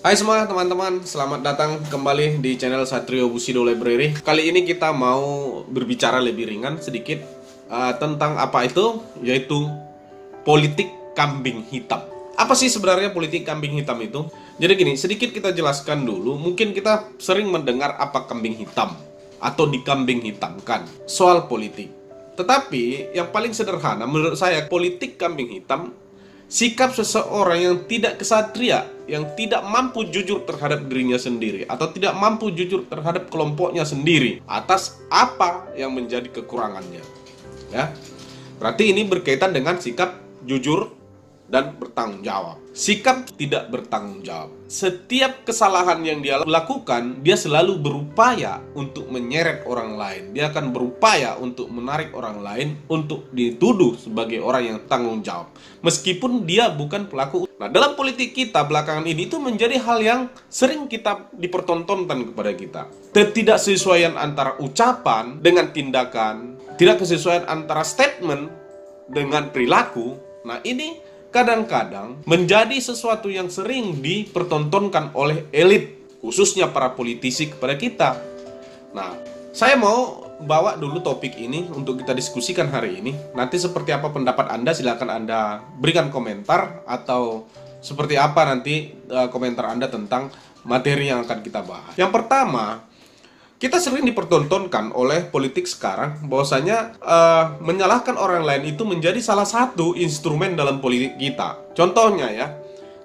Hai semua teman-teman, selamat datang kembali di channel Satrio Bushido Library. Kali ini kita mau berbicara lebih ringan sedikit tentang apa itu, yaitu politik kambing hitam. Apa sih sebenarnya politik kambing hitam itu? Jadi gini, sedikit kita jelaskan dulu. Mungkin kita sering mendengar apa kambing hitam atau dikambing hitamkan soal politik. Tetapi yang paling sederhana menurut saya, politik kambing hitam sikap seseorang yang tidak kesatria, yang tidak mampu jujur terhadap dirinya sendiri atau tidak mampu jujur terhadap kelompoknya sendiri atas apa yang menjadi kekurangannya. Ya. Berarti ini berkaitan dengan sikap jujur dan bertanggung jawab. Sikap tidak bertanggung jawab. Setiap kesalahan yang dia lakukan, dia selalu berupaya untuk menyeret orang lain. Dia akan berupaya untuk menarik orang lain untuk dituduh sebagai orang yang tanggung jawab, meskipun dia bukan pelaku. Nah, dalam politik kita belakangan ini itu menjadi hal yang sering kita dipertontonkan kepada kita. Ketidaksesuaian antara ucapan dengan tindakan, tidak kesesuaian antara statement dengan perilaku. Nah, ini kadang-kadang menjadi sesuatu yang sering dipertontonkan oleh elit, khususnya para politisi kepada kita. Nah, saya mau bawa dulu topik ini untuk kita diskusikan hari ini. Nanti seperti apa pendapat Anda, silakan Anda berikan komentar, atau seperti apa nanti komentar Anda tentang materi yang akan kita bahas. Yang pertama, kita sering dipertontonkan oleh politik sekarang bahwasanya menyalahkan orang lain itu menjadi salah satu instrumen dalam politik kita. Contohnya ya,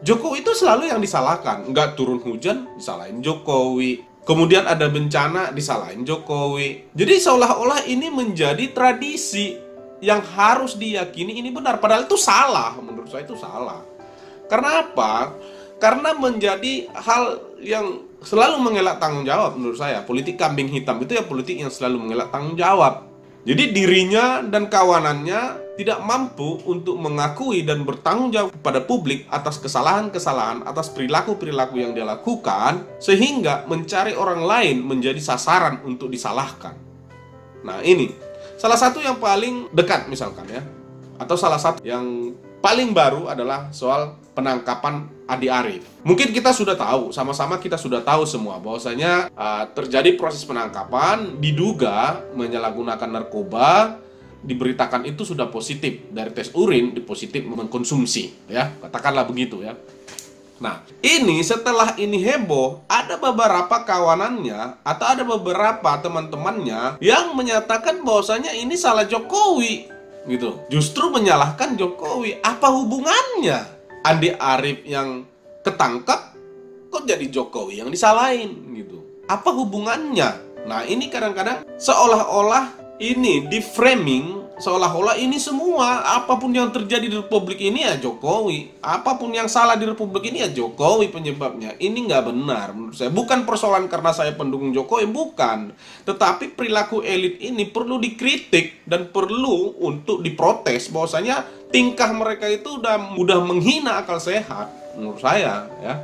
Jokowi itu selalu yang disalahkan. Nggak turun hujan, disalahin Jokowi. Kemudian ada bencana, disalahin Jokowi. Jadi seolah-olah ini menjadi tradisi yang harus diyakini ini benar. Padahal itu salah, menurut saya itu salah. Karena apa? Karena menjadi hal yang selalu mengelak tanggung jawab menurut saya. Politik kambing hitam itu ya politik yang selalu mengelak tanggung jawab. Jadi dirinya dan kawanannya tidak mampu untuk mengakui dan bertanggung jawab kepada publik atas kesalahan-kesalahan, atas perilaku-perilaku yang dia lakukan, sehingga mencari orang lain menjadi sasaran untuk disalahkan. Nah, ini salah satu yang paling dekat misalkan ya, atau salah satu yang paling baru adalah soal penangkapan Andi Arief. Mungkin kita sudah tahu, sama-sama kita sudah tahu semua bahwasanya terjadi proses penangkapan, diduga menyalahgunakan narkoba, diberitakan itu sudah positif dari tes urin, positif mengkonsumsi, ya, katakanlah begitu ya. Nah, ini setelah ini heboh, ada beberapa kawanannya atau ada beberapa teman-temannya yang menyatakan bahwasanya ini salah Jokowi. Gitu. Justru menyalahkan Jokowi. Apa hubungannya Andi Arief yang ketangkap kok jadi Jokowi yang disalahin gitu? Apa hubungannya? Nah, ini kadang-kadang seolah-olah ini di framing, seolah-olah ini semua apapun yang terjadi di Republik ini ya Jokowi, apapun yang salah di Republik ini ya Jokowi penyebabnya. Ini nggak benar menurut saya. Bukan persoalan karena saya pendukung Jokowi, bukan. Tetapi perilaku elit ini perlu dikritik dan perlu untuk diprotes bahwasanya tingkah mereka itu udah menghina akal sehat menurut saya ya.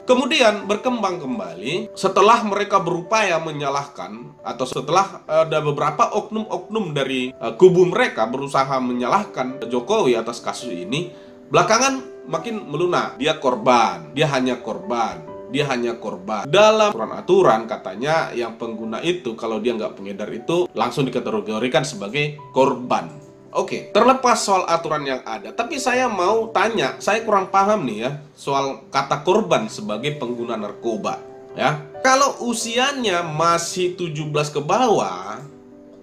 Kemudian berkembang kembali setelah mereka berupaya menyalahkan, atau setelah ada beberapa oknum-oknum dari kubu mereka berusaha menyalahkan Jokowi atas kasus ini, belakangan makin melunak. Dia korban, dia hanya korban, dia hanya korban. Dalam aturan katanya yang pengguna itu kalau dia nggak pengedar itu langsung dikategorikan sebagai korban. Oke, terlepas soal aturan yang ada, tapi saya mau tanya, saya kurang paham nih ya soal kata korban sebagai pengguna narkoba ya. Kalau usianya masih 17 ke bawah,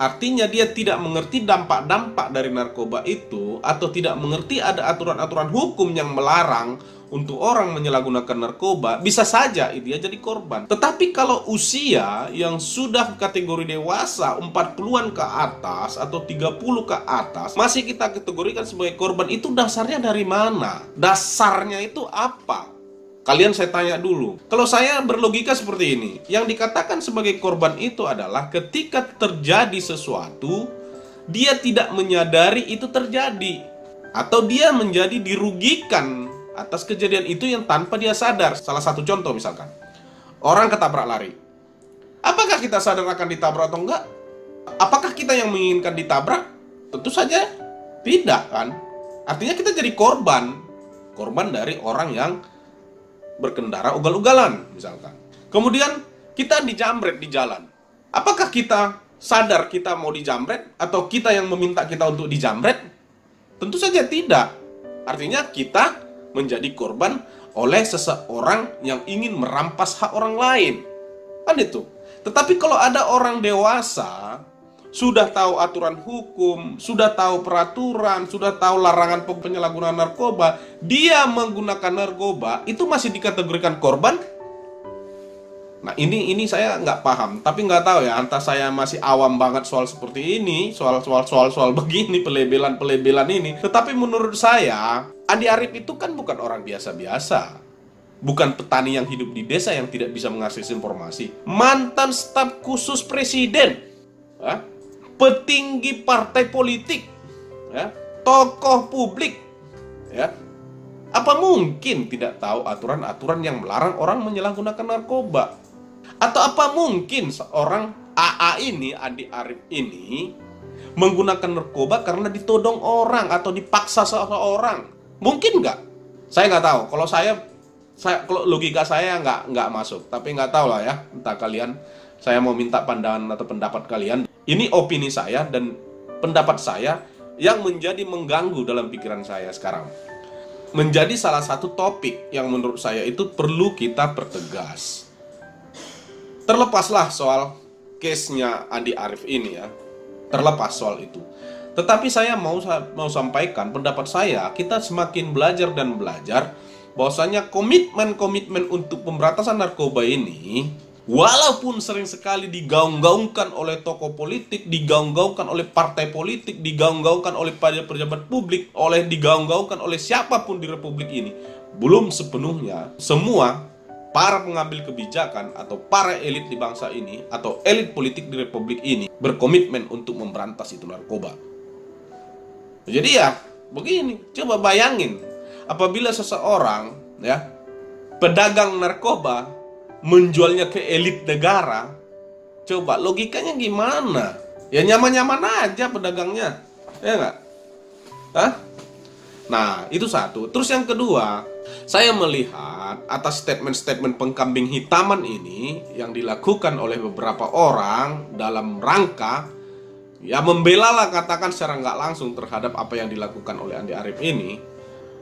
artinya dia tidak mengerti dampak-dampak dari narkoba itu, atau tidak mengerti ada aturan-aturan hukum yang melarang untuk orang menyalahgunakan narkoba, bisa saja dia jadi korban. Tetapi kalau usia yang sudah kategori dewasa 40-an ke atas atau 30 ke atas masih kita kategorikan sebagai korban, itu dasarnya dari mana? Dasarnya itu apa? Kalian saya tanya dulu. Kalau saya berlogika seperti ini, yang dikatakan sebagai korban itu adalah ketika terjadi sesuatu, dia tidak menyadari itu terjadi, atau dia menjadi dirugikan atas kejadian itu yang tanpa dia sadar. Salah satu contoh misalkan, orang ketabrak lari. Apakah kita sadar akan ditabrak atau enggak? Apakah kita yang menginginkan ditabrak? Tentu saja tidak kan. Artinya kita jadi korban dari orang yang berkendara ugal-ugalan misalkan. Kemudian kita dijamret di jalan. Apakah kita sadar kita mau dijamret atau kita yang meminta kita untuk dijamret? Tentu saja tidak. Artinya kita menjadi korban oleh seseorang yang ingin merampas hak orang lain. Kan itu. Tetapi kalau ada orang dewasa, sudah tahu aturan hukum, sudah tahu peraturan, sudah tahu larangan penyalahgunaan narkoba, dia menggunakan narkoba, itu masih dikategorikan korban? Nah ini saya nggak paham, tapi nggak tahu ya, entah saya masih awam banget soal seperti ini, soal begini, pelebelan ini. Tetapi menurut saya, Andi Arief itu kan bukan orang biasa-biasa, bukan petani yang hidup di desa yang tidak bisa mengakses informasi, mantan staf khusus presiden, ya, petinggi partai politik, ya, tokoh publik, ya. Apa mungkin tidak tahu aturan-aturan yang melarang orang menyalahgunakan narkoba? Atau apa mungkin seorang AA ini, Andi Arief ini, menggunakan narkoba karena ditodong orang atau dipaksa seseorang? Mungkin nggak? Saya nggak tahu. Kalau logika saya nggak masuk. Tapi nggak tahu lah ya. Entah kalian, saya mau minta pandangan atau pendapat kalian. Ini opini saya dan pendapat saya yang menjadi mengganggu dalam pikiran saya sekarang. Menjadi salah satu topik yang menurut saya itu perlu kita pertegas. Terlepaslah soal case-nya Andi Arief ini ya, terlepas soal itu. Tetapi saya mau sampaikan pendapat saya, kita semakin belajar dan belajar bahwasanya komitmen untuk pemberantasan narkoba ini, walaupun sering sekali digaung-gaungkan oleh tokoh politik, digaung-gaungkan oleh partai politik, digaung-gaungkan oleh pejabat publik, digaung-gaungkan oleh siapapun di republik ini, belum sepenuhnya semua para pengambil kebijakan atau para elit di bangsa ini atau elit politik di republik ini berkomitmen untuk memberantas itu narkoba. Jadi ya begini, coba bayangin apabila seseorang ya pedagang narkoba menjualnya ke elit negara, coba logikanya gimana? Ya nyaman-nyaman aja pedagangnya, ya nggak? Hah? Nah itu satu. Terus yang kedua, saya melihat atas statement-statement pengkambing hitaman ini yang dilakukan oleh beberapa orang dalam rangka ya membela lah, katakan secara nggak langsung terhadap apa yang dilakukan oleh Andi Arief ini.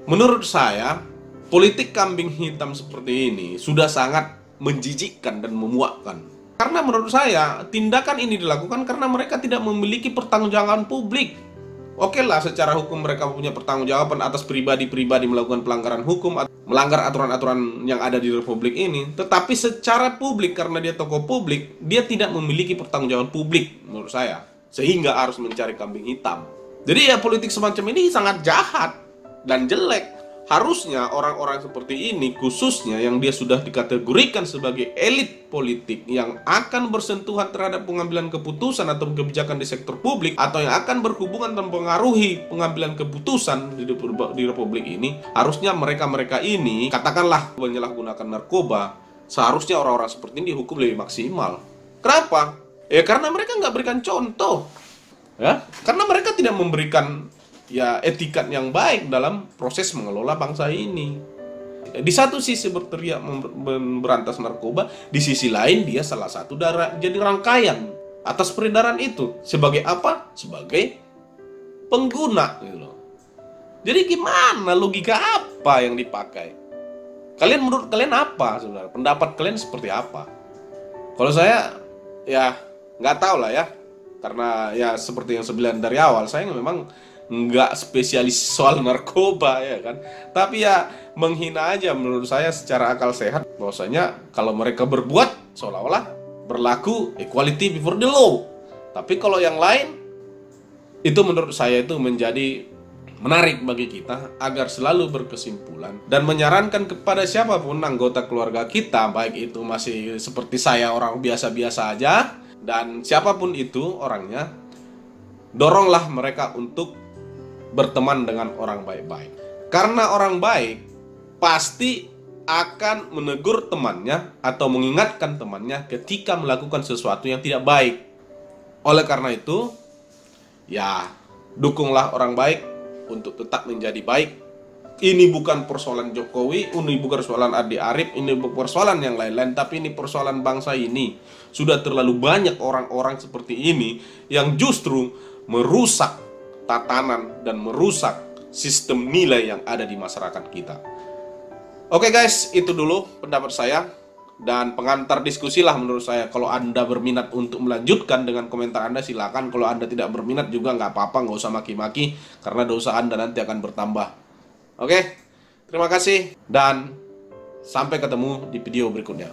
Menurut saya politik kambing hitam seperti ini sudah sangat menjijikkan dan memuakkan. Karena menurut saya tindakan ini dilakukan karena mereka tidak memiliki pertanggungjawaban publik. Oke lah, secara hukum mereka punya pertanggungjawaban atas pribadi-pribadi melakukan pelanggaran hukum, melanggar aturan-aturan yang ada di republik ini. Tetapi secara publik, karena dia tokoh publik, dia tidak memiliki pertanggungjawaban publik menurut saya, sehingga harus mencari kambing hitam. Jadi ya politik semacam ini sangat jahat dan jelek. Harusnya orang-orang seperti ini, khususnya yang dia sudah dikategorikan sebagai elit politik yang akan bersentuhan terhadap pengambilan keputusan atau kebijakan di sektor publik, atau yang akan berhubungan dan mempengaruhi pengambilan keputusan di republik ini, harusnya mereka-mereka ini, katakanlah menyalahgunakan narkoba, seharusnya orang-orang seperti ini dihukum lebih maksimal. Kenapa? Ya karena mereka nggak berikan contoh, ya, karena mereka tidak memberikan ya etikat yang baik dalam proses mengelola bangsa ini. Di satu sisi berteriak memberantas narkoba, di sisi lain dia salah satu jadi rangkaian atas peredaran itu. Sebagai apa? Sebagai pengguna gitu loh. Jadi gimana, logika apa yang dipakai? Menurut kalian apa sebenarnya? Pendapat kalian seperti apa? Kalau saya ya nggak tahu lah ya. Karena ya seperti yang saya bilang dari awal, saya memang nggak spesialis soal narkoba ya kan, tapi ya menghina aja menurut saya secara akal sehat bahwasanya kalau mereka berbuat seolah-olah berlaku equality before the law, tapi kalau yang lain itu menurut saya itu menjadi menarik bagi kita agar selalu berkesimpulan dan menyarankan kepada siapapun anggota keluarga kita, baik itu masih seperti saya orang biasa-biasa aja dan siapapun itu orangnya, doronglah mereka untuk berteman dengan orang baik-baik. Karena orang baik pasti akan menegur temannya atau mengingatkan temannya ketika melakukan sesuatu yang tidak baik. Oleh karena itu, ya dukunglah orang baik untuk tetap menjadi baik. Ini bukan persoalan Jokowi, ini bukan persoalan Andi Arief, ini bukan persoalan yang lain-lain, tapi ini persoalan bangsa ini. Sudah terlalu banyak orang-orang seperti ini yang justru merusak tatanan dan merusak sistem nilai yang ada di masyarakat kita. Oke guys, itu dulu pendapat saya dan pengantar diskusi lah menurut saya. Kalau Anda berminat untuk melanjutkan dengan komentar Anda, silakan. Kalau Anda tidak berminat juga nggak apa-apa, nggak usah maki-maki, karena dosa Anda nanti akan bertambah. Oke, terima kasih dan sampai ketemu di video berikutnya.